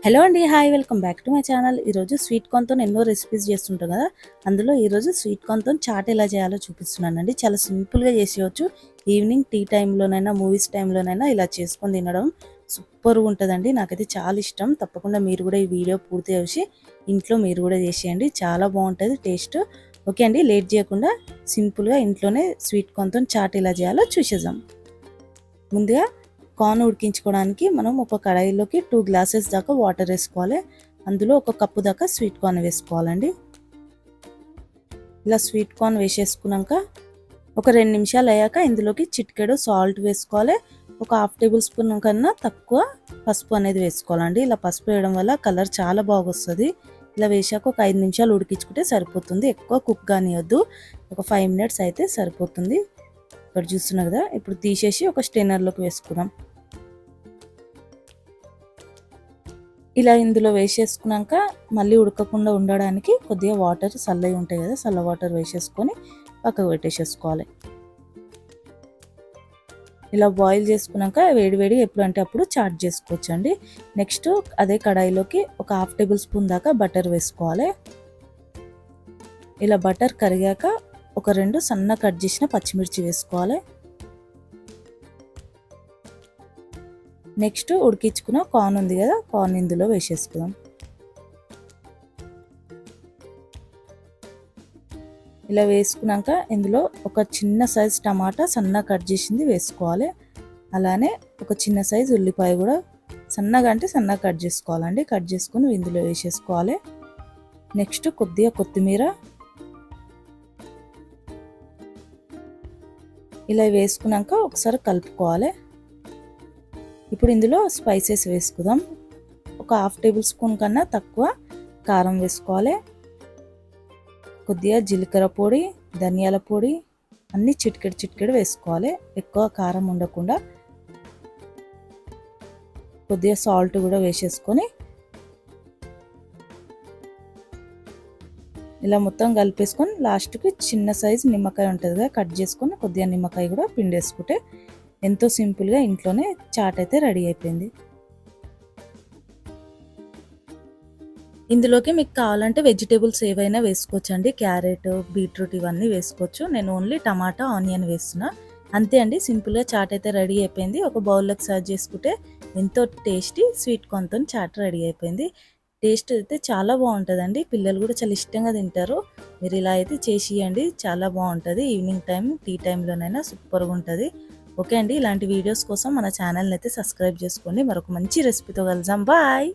Hello అండి, hi, welcome back to my channel. ఈరోజు sweet కార్న్తో ఎన్నో రెసిపీస్ చేస్తుంటాం కదా. అందులో ఈరోజు స్వీట్ కార్న్తో చాట్ ఎలా చేయాలో చూపిస్తున్నానండి. చాలా సింపుల్గా చేసేయచ్చు. ఈవినింగ్ టీ టైంలోనైనా, మూవీస్ టైంలోనైనా ఇలా చేసుకొని తినడం సూపర్గా ఉంటుందండి. నాకైతే చాలా ఇష్టం. తప్పకుండా మీరు కూడా ఈ వీడియో పూర్తి చేసి ఇంట్లో మీరు కూడా చేసేయండి. చాలా బాగుంటుంది టేస్ట్. ఓకే అండి, లేట్ చేయకుండా సింపుల్గా ఇంట్లోనే స్వీట్ కార్న్తో చాట్ ఎలా చేయాలో చూసేద్దాం. ముందుగా కార్న్ ఉడికించుకోవడానికి మనం ఒక కడాయిలోకి 2 గ్లాసెస్ దాకా వాటర్ వేసుకోవాలి. అందులో ఒక కప్పు దాకా స్వీట్ కార్న్ వేసుకోవాలండి. ఇలా స్వీట్ కార్న్ వేసేసుకున్నాక ఒక 2 నిమిషాలు అయ్యాక ఇందులోకి చిటికెడు సాల్ట్ వేసుకోవాలి. ఒక హాఫ్ టేబుల్ స్పూన్ కన్నా తక్కువ పసుపు అనేది వేసుకోవాలండి. ఇలా పసుపు వేయడం వల్ల కలర్ చాలా బాగా వస్తుంది. ఇలా వేసాక ఒక 5 నిమిషాలు ఉడికించుకుంటే సరిపోతుంది. ఎక్కువ కుక్ కానియొద్దు. ఒక 5 మినిట్స్ అయితే సరిపోతుంది. ఇక్కడ చూస్తున్నా కదా. ఇప్పుడు తీసేసి ఒక స్టెయినర్లోకి వేసుకున్నాం. ఇలా ఇందులో వేసేసుకున్నాక మళ్ళీ ఉడకకుండా ఉండడానికి కొద్దిగా వాటర్ చల్లవి ఉంటాయి కదా, చల్ల వాటర్ వేసేసుకొని పక్కకు పెట్టేసేసుకోవాలి. ఇలా బాయిల్ చేసుకున్నాక వేడివేడి ఎప్పుడంటే అప్పుడు చాట్ చేసుకోవచ్చు అండి. నెక్స్ట్ అదే కడాయిలోకి ఒక హాఫ్ టేబుల్ స్పూన్ దాకా బటర్ వేసుకోవాలి. ఇలా బటర్ కరిగాక ఒక 2 సన్న కట్ చేసిన పచ్చిమిర్చి వేసుకోవాలి. నెక్స్ట్ ఉడికించుకున్న కార్న్ ఉంది కదా, కార్న్ ఇందులో వేసేసుకుందాం. ఇలా వేసుకున్నాక ఇందులో ఒక చిన్న సైజ్ టమాటా సన్నగా కట్ చేసింది వేసుకోవాలి. అలానే ఒక చిన్న సైజ్ ఉల్లిపాయ కూడా సన్నగా అంటే సన్నగా కట్ చేసుకోవాలండి. కట్ చేసుకుని ఇందులో వేసేసుకోవాలి. నెక్స్ట్ కొద్దిగా కొత్తిమీర ఇలా వేసుకున్నాక ఒకసారి కలుపుకోవాలి. ఇప్పుడు ఇందులో స్పైసెస్ వేసుకుందాం. ఒక హాఫ్ టేబుల్ స్పూన్ కన్నా తక్కువ కారం వేసుకోవాలి. కొద్దిగా జీలకర్ర పొడి, ధనియాల పొడి అన్నీ చిటికెడు వేసుకోవాలి. ఎక్కువ కారం ఉండకుండా. కొద్దిగా సాల్ట్ కూడా వేసేసుకొని ఇలా మొత్తం కలిపేసుకొని లాస్ట్కి చిన్న సైజు నిమ్మకాయ ఉంటుంది కదా, కట్ చేసుకొని కొద్దిగా నిమ్మకాయ కూడా పిండేసుకుంటే ఎంతో సింపుల్గా ఇంట్లోనే చాట్ అయితే రెడీ అయిపోయింది. ఇందులోకి మీకు కావాలంటే వెజిటేబుల్స్ ఏవైనా వేసుకోవచ్చు అండి. క్యారెట్, బీట్రూట్ ఇవన్నీ వేసుకోవచ్చు. నేను ఓన్లీ టమాటా, ఆనియన్ వేస్తున్నా. అంతే అండి, సింపుల్గా చాట్ అయితే రెడీ అయిపోయింది. ఒక బౌల్లోకి సర్వ్ చేసుకుంటే ఎంతో టేస్టీ స్వీట్ కార్న్తో చాట్ రెడీ అయిపోయింది. టేస్ట్ అయితే చాలా బాగుంటుందండి. పిల్లలు కూడా చాలా ఇష్టంగా తింటారు. మీరు ఇలా అయితే చేసి ఇవ్వండి, చాలా బాగుంటుంది. ఈవినింగ్ టైం టీ టైంలోనైనా సూపర్గా ఉంటుంది. ఓకే అండి, ఇలాంటి వీడియోస్ కోసం మన ఛానల్ని అయితే సబ్స్క్రైబ్ చేసుకోండి. మరొక మంచి రెసిపీతో కలుద్దాం. బాయ్.